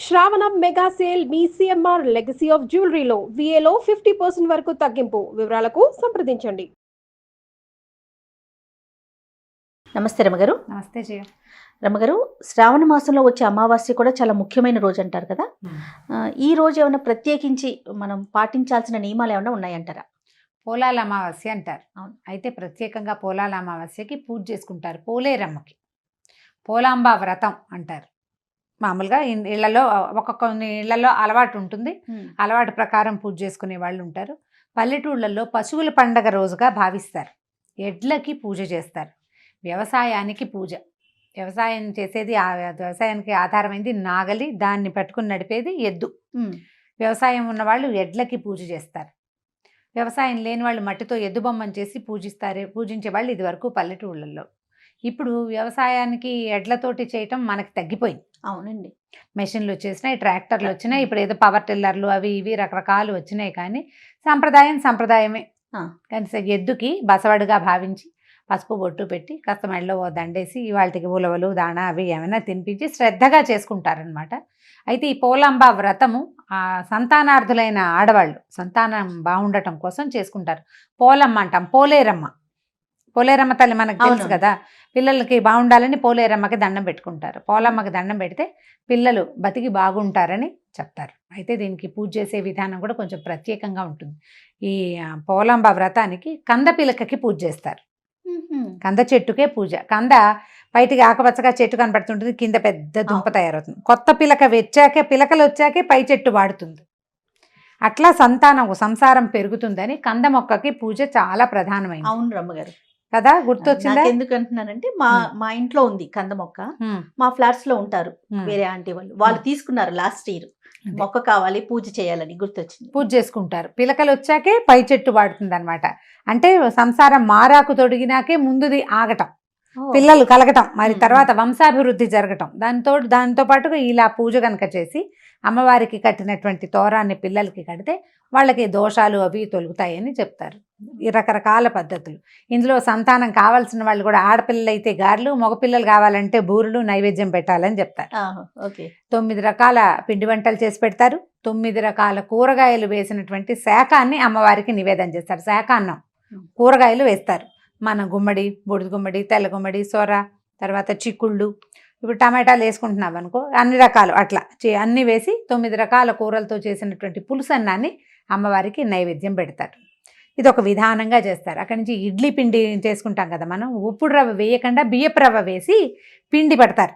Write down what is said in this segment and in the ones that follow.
శ్రావణం mega sale మీ CMR legacy of జ్యువెలరీలో విఏలో 50% వరకు తగ్గింపు. వివరాలకు సంప్రదించండి. నమస్తే రమగారు. నమస్తే జయ. రమగారు, శ్రావణ మాసంలో వచ్చే అమావాస్య కూడా చాలా ముఖ్యమైన రోజు అంటారు కదా. ఈ రోజు ఏమైనా ప్రత్యేకించి మనం పాటించాల్సిన నియమాలు ఏమైనా ఉన్నాయంటారా? పోలాల అమావాస్య అంటారు. అవును, అయితే ప్రత్యేకంగా పోలాల అమావాస్యకి పూజ చేసుకుంటారు. పోలేరమ్మకి పోలాంబ వ్రతం అంటారు. మామూలుగా ఇళ్లలో కొన్ని ఇళ్లలో అలవాటు ఉంటుంది. అలవాటు ప్రకారం పూజ చేసుకునే వాళ్ళు ఉంటారు. పల్లెటూళ్ళల్లో పశువుల పండగ రోజుగా భావిస్తారు. ఎడ్లకి పూజ చేస్తారు. వ్యవసాయానికి పూజ. వ్యవసాయం చేసేది వ్యవసాయానికి ఆధారమైంది నాగలి, దాన్ని పట్టుకుని నడిపేది ఎద్దు. వ్యవసాయం ఉన్నవాళ్ళు ఎడ్లకి పూజ చేస్తారు. వ్యవసాయం లేని వాళ్ళు మట్టితో ఎద్దు బొమ్మను చేసి పూజించే వాళ్ళు ఇది వరకు పల్లెటూళ్ళల్లో. ఇప్పుడు వ్యవసాయానికి ఎడ్లతోటి చేయటం మనకి తగ్గిపోయింది. అవునండి, మెషిన్లు వచ్చేసినాయి, ట్రాక్టర్లు వచ్చినాయి, ఇప్పుడు ఏదో పవర్ టిల్లర్లు అవి ఇవి రకరకాలు వచ్చినాయి. కానీ సంప్రదాయమే. కానీ ఎద్దుకి బసవడుగా భావించి పసుపు బొట్టు పెట్టి కాస్త మెడలో దండేసి వాటికి ఉలవలు దాణా అవి ఏమైనా తినిపించి శ్రద్ధగా చేసుకుంటారనమాట. అయితే ఈ పోలాంబ వ్రతము సంతానార్థులైన ఆడవాళ్ళు సంతానం బాగుండటం కోసం చేసుకుంటారు. పోలమ్మ అంటాం, పోలేరమ్మ తల్లి మనకు తెలుసు కదా. పిల్లలకి బాగుండాలని పోలేరమ్మకి దండం పెట్టుకుంటారు. పోలమ్మకి దండం పెడితే పిల్లలు బతికి బాగుంటారని చెప్తారు. అయితే దీనికి పూజ చేసే విధానం కూడా కొంచెం ప్రత్యేకంగా ఉంటుంది. ఈ పోలాంబ వ్రతానికి కంద పిలకకి పూజ చేస్తారు. కంద చెట్టుకే పూజ. కంద బయటికి ఆకుపచ్చగా చెట్టు కనపడుతుంటుంది, కింద పెద్ద దుంప తయారవుతుంది. కొత్త పిలకలు వచ్చాకే పై చెట్టు వాడుతుంది. అట్లా సంసారం పెరుగుతుందని కంద మొక్కకి పూజ చాలా ప్రధానమైంది. అవును రమ్మగారు కదా, గుర్తొచ్చిందా? ఎందుకు అంటున్నానంటే మా ఇంట్లో ఉంది కంద మొక్క. మా ఫ్లాట్స్ లో ఉంటారు వేరే ఆంటీ వాళ్ళు తీసుకున్నారు లాస్ట్ ఇయర్. మొక్క కావాలి పూజ చేయాలని గుర్తొచ్చింది. పూజ చేసుకుంటారు. పిలకలు వచ్చాకే పై చెట్టు వాడుతుంది అనమాట. అంటే సంసారం మారాకు తొడిగినాకే ముందుది ఆగటం, పిల్లలు కలగటం, మరి తర్వాత వంశాభివృద్ధి జరగటం. దాంతో పాటుగా ఇలా పూజ కనుక చేసి అమ్మవారికి కట్టినటువంటి తోరాన్ని పిల్లలకి కడితే వాళ్ళకి దోషాలు అవి తొలుగుతాయని చెప్తారు. ఈ రకరకాల పద్ధతులు. ఇందులో సంతానం కావాల్సిన వాళ్ళు కూడా ఆడపిల్లలు అయితే గారెలు, మగపిల్లలు కావాలంటే బూరెలు నైవేద్యం పెట్టాలని చెప్తారు. 9 రకాల పిండి వంటలు చేసి పెడతారు. 9 రకాల కూరగాయలు వేసినటువంటి శాకాన్ని అమ్మవారికి నివేదన చేస్తారు. శాకాన్నం కూరగాయలు వేస్తారు. మన గుమ్మడి, బూడిద గుమ్మడి, తెల్ల గుమ్మడి, సొర, తర్వాత చిక్కుళ్ళు, ఇప్పుడు టమాటాలు వేసుకుంటున్నాం అనుకో, అన్ని రకాలు అట్లా అన్నీ వేసి 9 రకాల కూరలతో చేసినటువంటి పులుసన్నాన్ని అమ్మవారికి నైవేద్యం పెడతారు. ఇది ఒక విధానంగా చేస్తారు. అక్కడి నుంచి ఇడ్లీ పిండి చేసుకుంటాం కదా మనం. ఉప్పుడు రవ్వ వేయకుండా బియ్యపు రవ్వ వేసి పిండి పెడతారు.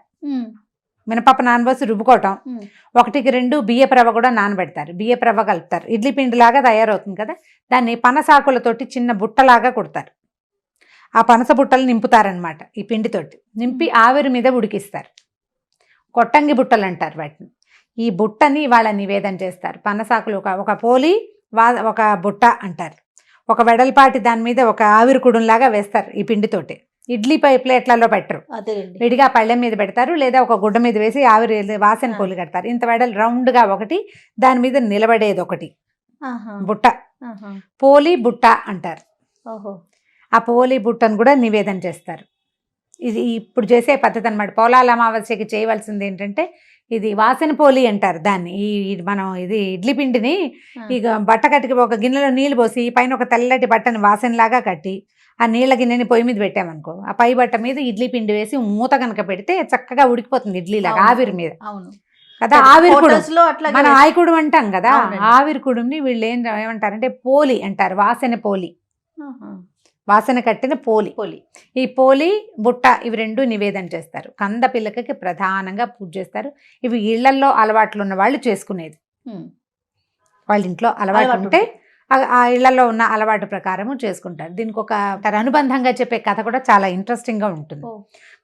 మినపప్పు నానబోసి రుబ్బుకోవటం, 1కి 2 బియ్యపు రవ్వ కూడా నానబెడతారు. బియ్యపు రవ్వ కలుపుతారు. ఇడ్లీ పిండిలాగా తయారవుతుంది కదా. దాన్ని పనసాకులతోటి చిన్న బుట్టలాగా కుడతారు. ఆ పనస బుట్టలు నింపుతారనమాట. ఈ పిండితోటి నింపి ఆవిరి మీద ఉడికిస్తారు. కొట్టంగి బుట్టలు అంటారు వాటిని. ఈ బుట్టని వాళ్ళ నివేదన చేస్తారు. పనసాకులు ఒక పోలి ఒక బుట్ట అంటారు. ఒక వెడల్పాటి దాని మీద ఒక ఆవిరి కుడుంలాగా వేస్తారు ఈ పిండితోటి. ఇడ్లీ ప్లేట్లలో పెట్టరు, విడిగా పళ్ళెం మీద పెడతారు, లేదా ఒక గుడ్డ మీద వేసి ఆవిరి వాసన పోలి కడతారు. ఇంత వెడల్ రౌండ్గా ఒకటి, దాని మీద నిలబడేది ఒకటి బుట్ట. పోలి బుట్ట అంటారు. ఆ పోలి బుట్టను కూడా నివేదన చేస్తారు. ఇది ఇప్పుడు చేసే పద్ధతి అనమాట. పోలాల అమావాస్యకి చేయవలసింది ఏంటంటే ఇది వాసన పోలి అంటారు దాన్ని. మనం ఇది ఇడ్లీ పిండిని ఇక బట్ట కట్టి ఒక గిన్నెలో నీళ్ళు పోసి పైన ఒక తెల్లటి బట్టని వాసనలాగా కట్టి ఆ నీళ్ళ గిన్నెని పొయ్యి మీద పెట్టామనుకో, ఆ పై బట్ట మీద ఇడ్లీ పిండి వేసి మూత కనుక పెడితే చక్కగా ఉడికిపోతుంది ఇడ్లీలాగా ఆవిరి మీద కదా. ఆవిరి కుడుం మనం ఆయికుడు అంటాం కదా. ఆవిరి కుడుంని వీళ్ళు ఏమంటారంటే పోలి అంటారు. వాసన కట్టిన పోలి. ఈ పోలి బుట్ట ఇవి 2 నివేదన చేస్తారు. కంద పిల్లకకి ప్రధానంగా పూజ చేస్తారు. ఇవి ఇళ్లల్లో అలవాట్లు ఉన్న వాళ్ళు చేసుకునేది. వాళ్ళ ఇంట్లో అలవాటు ఉంటే ఆ ఇళ్లలో ఉన్న అలవాటు ప్రకారము చేసుకుంటారు. దీనికి ఒక అనుబంధంగా చెప్పే కథ కూడా చాలా ఇంట్రెస్టింగ్గా ఉంటుంది.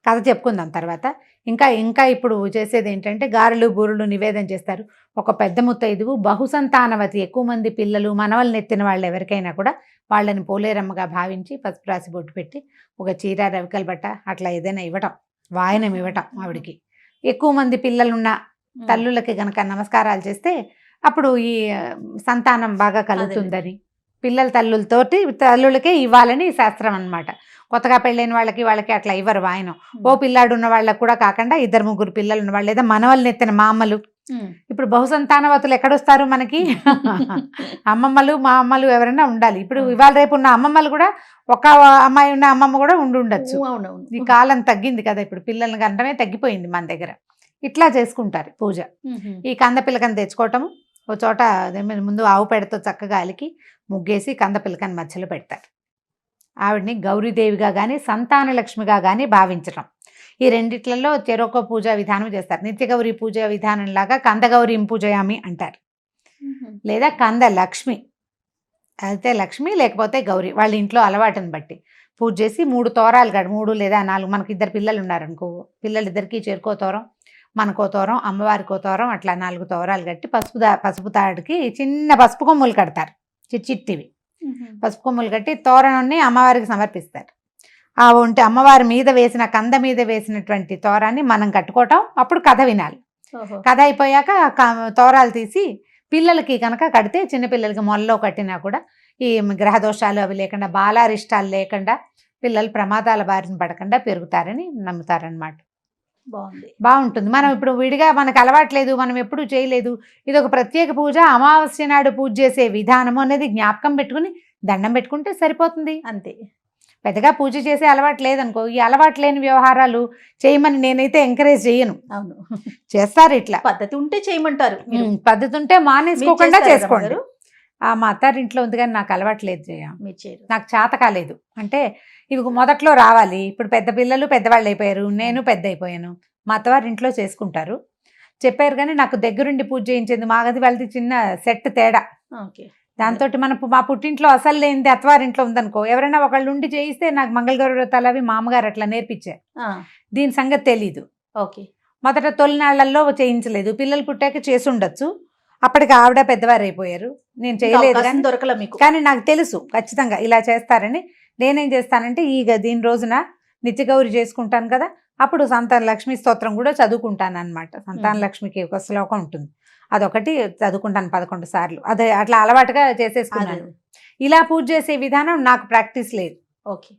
కథ చెప్పుకుందాం తర్వాత. ఇంకా ఇప్పుడు చేసేది ఏంటంటే గారెలు బూరెలు నివేదన చేస్తారు. ఒక పెద్ద ముత్తైదువు బహుసంతానవతి, ఎక్కువ మంది పిల్లలు మనవల్ని ఎత్తిన వాళ్ళు ఎవరికైనా కూడా వాళ్ళని పోలేరమ్మగా భావించి పసుపు రాసి బొట్టు పెట్టి ఒక చీర, రవికల బట్ట అట్లా ఏదైనా ఇవ్వటం, వాయనం ఇవ్వటం. ఆవిడికి ఎక్కువ మంది పిల్లలున్న తల్లులకి గనక నమస్కారాలు చేస్తే అప్పుడు ఈ సంతానం బాగా కలుగుతుందని, పిల్లల తల్లులకే ఇవ్వాలని శాస్త్రం అనమాట. కొత్తగా పెళ్ళైన వాళ్ళకి అట్లా ఇవ్వరు వాయనం. ఓ పిల్లాడు ఉన్న వాళ్ళకి కూడా కాకుండా 2-3 పిల్లలు ఉన్న వాళ్ళు, లేదా మనవల్ని ఎత్తిన మామలు ఇప్పుడు బహుసంతానవతులు ఎక్కడొస్తారు మనకి? అమ్మమ్మలు మా అమ్మలు ఎవరైనా ఉండాలి. ఇప్పుడు ఇవాళ రేపు ఉన్న అమ్మమ్మలు కూడా ఒక అమ్మాయి ఉన్న అమ్మమ్మ కూడా ఉండొచ్చు. ఈ కాలం తగ్గింది కదా, ఇప్పుడు పిల్లల్ని కంటమే తగ్గిపోయింది మన దగ్గర. ఇట్లా చేసుకుంటారు పూజ. ఈ కంద పిలకని తెచ్చుకోవటము, ఓ చోట ముందు ఆవు పెడతో చక్కగా అలికి ముగ్గేసి కంద పిలకని మధ్యలో పెడతారు. ఆవిడ్ని గౌరీదేవిగా కానీ సంతాన లక్ష్మిగా కానీ భావించటం. ఈ రెండిట్లలో చెరొక పూజా విధానం చేస్తారు. నిత్యగౌరి పూజా విధానం లాగా కందగౌరీం పూజయామి అంటారు, లేదా కంద లక్ష్మి అయితే లక్ష్మి, లేకపోతే గౌరీ, వాళ్ళ ఇంట్లో అలవాటుని బట్టి పూజ చేసి 3 తోరాలు 3 లేదా 4, మనకి 2 పిల్లలు ఉన్నారనుకో, పిల్లలిద్దరికీ చేరుకో తోరం, మనకో తోరం, అమ్మవారికో తోరం, అట్లా 4 తోరాలు కట్టి పసుపు తాడికి చిన్న పసుపు కొమ్ములు కడతారు, చిట్టివి పసుపు కొమ్ములు కట్టి తోరణాన్ని అమ్మవారికి సమర్పిస్తారు. ఆ ఉంటే అమ్మవారి మీద వేసిన కంద మీద వేసినటువంటి తోరాన్ని మనం కట్టుకోవటం, అప్పుడు కథ వినాలి. కథ అయిపోయాక తోరాలు తీసి పిల్లలకి కనుక కడితే, చిన్నపిల్లలకి మొల్లో కట్టినా కూడా ఈ గ్రహదోషాలు అవి లేకుండా, బాలారిష్టాలు లేకుండా పిల్లలు ప్రమాదాల బారిన పడకుండా పెరుగుతారని నమ్ముతారనమాట. బాగుంటుంది. మనం ఇప్పుడు విడిగా మనకు అలవాట్లేదు, మనం ఎప్పుడు చేయలేదు, ఇది ఒక ప్రత్యేక పూజ, అమావాస్య నాడు పూజ చేసే విధానము అనేది జ్ఞాపకం పెట్టుకుని దండం పెట్టుకుంటే సరిపోతుంది అంతే. పెద్దగా పూజ చేసే అలవాటు లేదనుకో, ఈ అలవాటు లేని వ్యవహారాలు చేయమని నేనైతే ఎంకరేజ్ చేయను. అవును, చేస్తారు. ఇట్లా పద్ధతి ఉంటే చేయమంటారు. పద్ధతి ఉంటే మానేసుకోకుండా చేసుకోండి. మా అత్తారింట్లో ఉంది కానీ నాకు అలవాటు లేదు నాకు చేత కాలేదు. అంటే ఇవి మొదట్లో రావాలి, ఇప్పుడు పెద్ద పిల్లలు పెద్దవాళ్ళు అయిపోయారు, నేను పెద్ద అయిపోయాను. మా అత్తవారి ఇంట్లో చేసుకుంటారు, చెప్పారు కానీ నాకు దగ్గరుండి పూజ చేయించింది. మాది వాళ్ళది చిన్న సెట్ తేడా. దాంతో మా పుట్టింట్లో అసలు లేనిది అత్తవారింట్లో ఉందనుకో, ఎవరైనా ఒకళ్ళు ఉండి చేయిస్తే నాకు మంగళగౌర వ్రతాలు అవి మా అమ్మగారు అట్లా నేర్పించారు. దీని సంగతి తెలీదు. మొదట తొలినాళ్లలో చేయించలేదు, పిల్లలు పుట్టాక చేసి ఉండొచ్చు, అప్పటికి ఆవిడ పెద్దవారు అయిపోయారు, నేను చేయలేదు. కానీ దొరకలే మీకు. కానీ నాకు తెలుసు ఖచ్చితంగా ఇలా చేస్తారని. నేనేం చేస్తానంటే దీని రోజున నిత్యగౌరి చేసుకుంటాను కదా, అప్పుడు సంతాన లక్ష్మి స్తోత్రం కూడా చదువుకుంటాను అనమాట. సంతాన లక్ష్మికి ఒక శ్లోకం ఉంటుంది, అదొకటి చదువుకుంటాను 11 సార్లు. అదే అట్లా అలవాటుగా చేసేసుకున్నాను. ఇలా పూజ చేసే విధానం నాకు ప్రాక్టీస్ లేదు. ఓకే,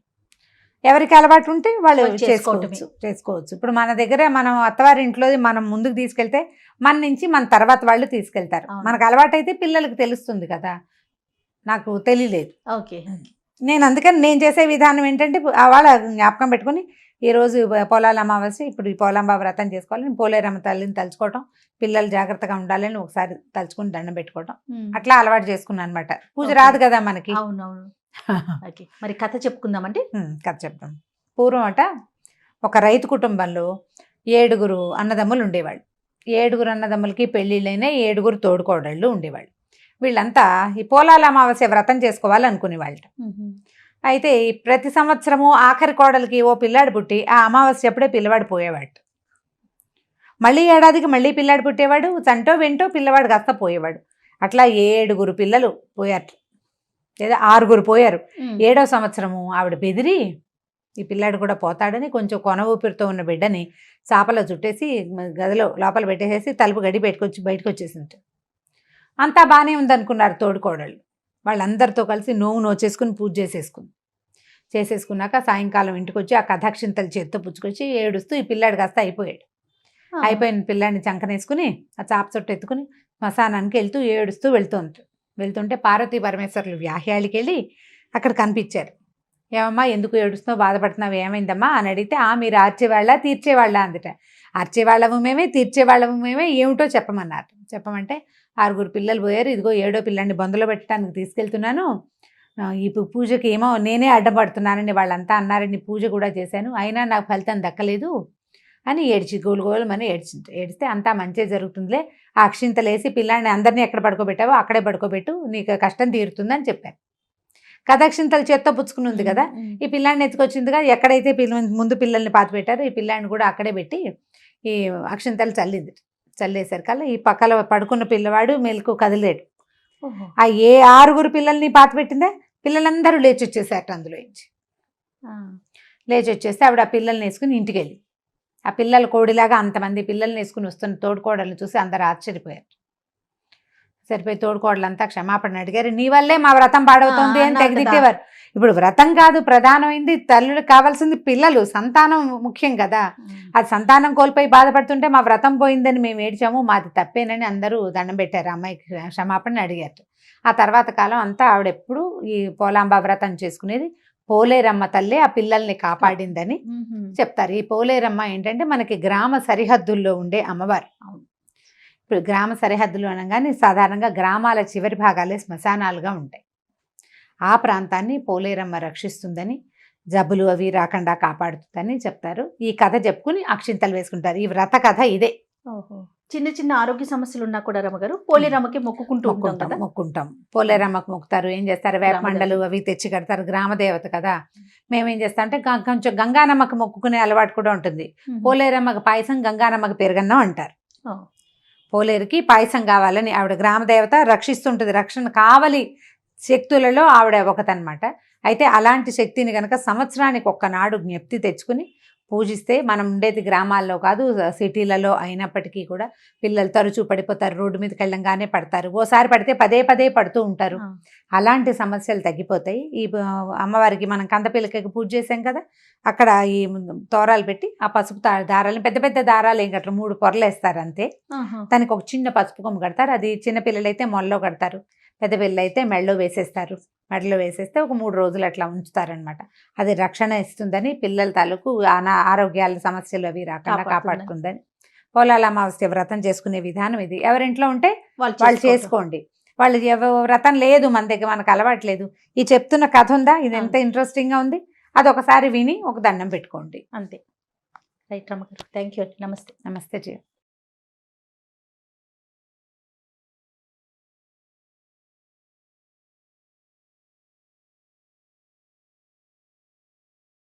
ఎవరికి అలవాటు ఉంటే వాళ్ళు చేసుకోవచ్చు. ఇప్పుడు మన దగ్గర మనం అత్తవారి ఇంట్లో మనం ముందుకు తీసుకెళ్తే మన నుంచి మన తర్వాత వాళ్ళు తీసుకెళ్తారు. మనకు అలవాటు అయితే పిల్లలకి తెలుస్తుంది కదా, నాకు తెలియలేదు. ఓకే, నేను అందుకని నేను చేసే విధానం ఏంటంటే, వాళ్ళ జ్ఞాపకం పెట్టుకుని ఈరోజు పోలాల అమావాస్య, ఇప్పుడు ఈ పోలాంబ వ్రతం చేసుకోవాలని పోలేరమ్మ తల్లిని తలుచుకోవటం, పిల్లలు జాగ్రత్తగా ఉండాలని ఒకసారి తలుచుకుని దండం పెట్టుకోవటం, అట్లా అలవాటు చేసుకున్నాను అనమాట. పూజ రాదు కదా మనకి. అవునవును. మరి కథ చెప్పుకుందామండి. కథ చెప్తాం. పూర్వం ఒక రైతు కుటుంబంలో 7 అన్నదమ్ములు ఉండేవాళ్ళు. 7 అన్నదమ్ములకి పెళ్ళిళ్ళైన 7 తోడుకోడళ్ళు ఉండేవాళ్ళు. వీళ్ళంతా ఈ పోలాల అమావాస్య వ్రతం చేసుకోవాలనుకునేవాళ్ళు. అయితే ప్రతి సంవత్సరము ఆఖరి కోడలికి ఓ పిల్లాడు పుట్టి ఆ అమావాస్య అప్పుడే పిల్లవాడు పోయేవాడు. మళ్ళీ ఏడాదికి మళ్ళీ పిల్లాడు పుట్టేవాడు, చంటో వెంటో పిల్లవాడు కాస్త పోయేవాడు. అట్లా 7 పిల్లలు పోయారు, లేదా 6 పోయారు. 7వ సంవత్సరము ఆవిడ బెదిరి ఈ పిల్లాడు కూడా పోతాడని కొంచెం కొన ఊపిరితో ఉన్న బిడ్డని చాపలో చుట్టేసి గదిలో లోపల పెట్టేసేసి తలుపు గడి బయటకు వచ్చేసింది. అంతా బాగానే ఉందనుకున్నారు తోడుకోడళ్ళు. వాళ్ళందరితో కలిసి నోచేసుకుని పూజ చేసేసుకున్నాక సాయంకాలం ఇంటికి వచ్చి ఆ కథాక్షింతలు చేత్తో పుచ్చుకొచ్చి ఏడుస్తూ ఈ పిల్లాడు కాస్త అయిపోయిన పిల్లాడిని చంకనేసుకుని ఆ చాప చుట్టూ ఎత్తుకుని శ్మశానానికి ఏడుస్తూ వెళ్తుంటే పార్వతీ పరమేశ్వరులు వ్యాహ్యాళికి వెళ్ళి అక్కడ కనిపించారు. ఏమమ్మా ఎందుకు ఏడుస్తున్నావు, బాధపడుతున్నావు, ఏమైందమ్మా అని అడిగితే, మీరు ఆర్చేవాళ్ళ తీర్చేవాళ్ళ అందుట. ఆర్చేవాళ్ళము మేమే, తీర్చేవాళ్ళము మేమే, ఏమిటో చెప్పమన్నారు. చెప్పమంటే 6 పిల్లలు పోయారు, ఇదిగో 7వ పిల్లాన్ని బొందలో పెట్టడానికి తీసుకెళ్తున్నాను, ఈ పూజకి ఏమో నేనే అడ్డపడుతున్నానని వాళ్ళంతా అన్నారని పూజ కూడా చేశాను, అయినా నాకు ఫలితం దక్కలేదు అని గోలుమని ఏడిస్తే అంతా మంచి జరుగుతుందిలే, ఆ అక్షింతలేసి పిల్లాన్ని అందరినీ ఎక్కడ పడుకోబెట్టావో అక్కడే పడుకోబెట్టు, నీకు కష్టం తీరుతుందని చెప్పారు. కథాక్షింతలు చేత్తో పుచ్చుకుని ఉంది కదా, ఈ పిల్లాన్ని ఎత్తుకొచ్చింది కదా, ఎక్కడైతే ముందు పిల్లల్ని పాతి పెట్టారో ఈ పిల్లాన్ని కూడా అక్కడే పెట్టి ఈ అక్షింతలు చల్లేసరికల్లా ఈ పక్కల పడుకున్న పిల్లవాడు మెలకు కదిలేడు. ఆ 6 పిల్లల్ని పాతి పెట్టిందే పిల్లలందరూ లేచి వచ్చేసారట. అందులో లేచి వచ్చేస్తే ఆవిడ ఆ పిల్లల్ని వేసుకుని ఇంటికి వెళ్ళి, ఆ పిల్లల కోడిలాగా అంతమంది పిల్లల్ని వేసుకుని వస్తున్న తోడుకోడల్ని చూసి అందరు ఆశ్చర్యపోయారు. సరిపోయి తోడుకోవడంతా క్షమాపణ అడిగారు, నీ వల్లే మా వ్రతం పాడవుతుంది అని నాకు తెగదిట్టేవారు. ఇప్పుడు వ్రతం కాదు ప్రధానమైంది, తల్లులకు కావాల్సింది పిల్లలు, సంతానం ముఖ్యం కదా. అది సంతానం కోల్పోయి బాధపడుతుంటే మా వ్రతం పోయిందని మేము ఏడ్చాము, మాది తప్పేనని అందరూ దండం పెట్టారు, అమ్మాయికి క్షమాపణ అడిగారు. ఆ తర్వాత కాలం అంతా ఆవిడెప్పుడు ఈ పోలాంబ వ్రతం చేసుకునేది. పోలేరమ్మ తల్లి ఆ పిల్లల్ని కాపాడిందని చెప్తారు. ఈ పోలేరమ్మ ఏంటంటే మనకి గ్రామ సరిహద్దుల్లో ఉండే అమ్మవారు. ఇప్పుడు గ్రామ సరిహద్దులు అనగానే సాధారణంగా గ్రామాల చివరి భాగాలే శ్మశానాలుగా ఉంటాయి. ఆ ప్రాంతాన్ని పోలేరమ్మ రక్షిస్తుందని, జబ్బులు అవి రాకుండా కాపాడుతుందని చెప్తారు. ఈ కథ చెప్పుకుని అక్షింతలు వేసుకుంటారు. ఈ వ్రత కథ ఇదే. చిన్న చిన్న ఆరోగ్య సమస్యలు ఉన్నా కూడా రమ్మగారు పోలేరమ్మకి మొక్కుకుంటూ ఉంటాం కదా. మొక్కుంటాం, పోలేరమ్మకు మొక్కుతారు. ఏం చేస్తారు, వేప మండలు అవి తెచ్చి కడతారు, గ్రామ దేవత కదా. మేమేం చేస్తాం అంటే కొంచెం గంగానమ్మకి మొక్కుకునే అలవాటు కూడా ఉంటుంది. పోలేరమ్మకి పాయసం, గంగానమ్మకి పెరుగన్నం అంటారు. పోలేరుకి పాయసం కావాలని ఆవిడ గ్రామ దేవత రక్షిస్తుంటుంది. రక్షణ కావాలి శక్తులలో ఆవిడ ఒకతనమాట. అయితే అలాంటి శక్తిని కనుక సంవత్సరానికి ఒక్కనాడు జ్ఞప్తి తెచ్చుకుని పూజిస్తే, మనం ఉండేది గ్రామాల్లో కాదు సిటీలలో అయినప్పటికీ కూడా పిల్లలు తరచూ పడిపోతారు, రోడ్డు మీదకి వెళ్ళంగానే పడతారు, ఓసారి పడితే పదే పదే పడుతూ ఉంటారు. అలాంటి సమస్యలు తగ్గిపోతాయి. ఈ అమ్మవారికి మనం కందపిల్లకి పూజ చేసాం కదా, అక్కడ ఈ తోరాలు పెట్టి ఆ పసుపు దారాలను, పెద్ద పెద్ద దారాలు ఏం కట్టరు, 3 పొరలు వేస్తారు అంతే. దానికి ఒక చిన్న పసుపు కొమ్ము కడతారు. అది చిన్న పిల్లలైతే మొల్లో కడతారు, పెద్ద పిల్లలు అయితే మెడలో వేసేస్తారు. మెడలో వేసేస్తే ఒక 3 రోజులు అట్లా ఉంచుతారనమాట. అది రక్షణ ఇస్తుందని, పిల్లల తాలూకు ఆరోగ్యాల సమస్యలు అవి రాకుండా కాపాడుతుందని. పోలాల అమావాస్య వ్రతం చేసుకునే విధానం ఇది. ఎవరింట్లో ఉంటే వాళ్ళు చేసుకోండి. వాళ్ళు వ్రతం లేదు మన దగ్గర, మనకు అలవాట్లేదు, ఈ చెప్తున్న కథ ఉందా, ఇది ఎంత ఇంట్రెస్టింగ్గా ఉంది, అది ఒకసారి విని ఒక దండం పెట్టుకోండి అంతే. రైట్ రమ్మగారు, థ్యాంక్ యూ. నమస్తే. నమస్తే జీ.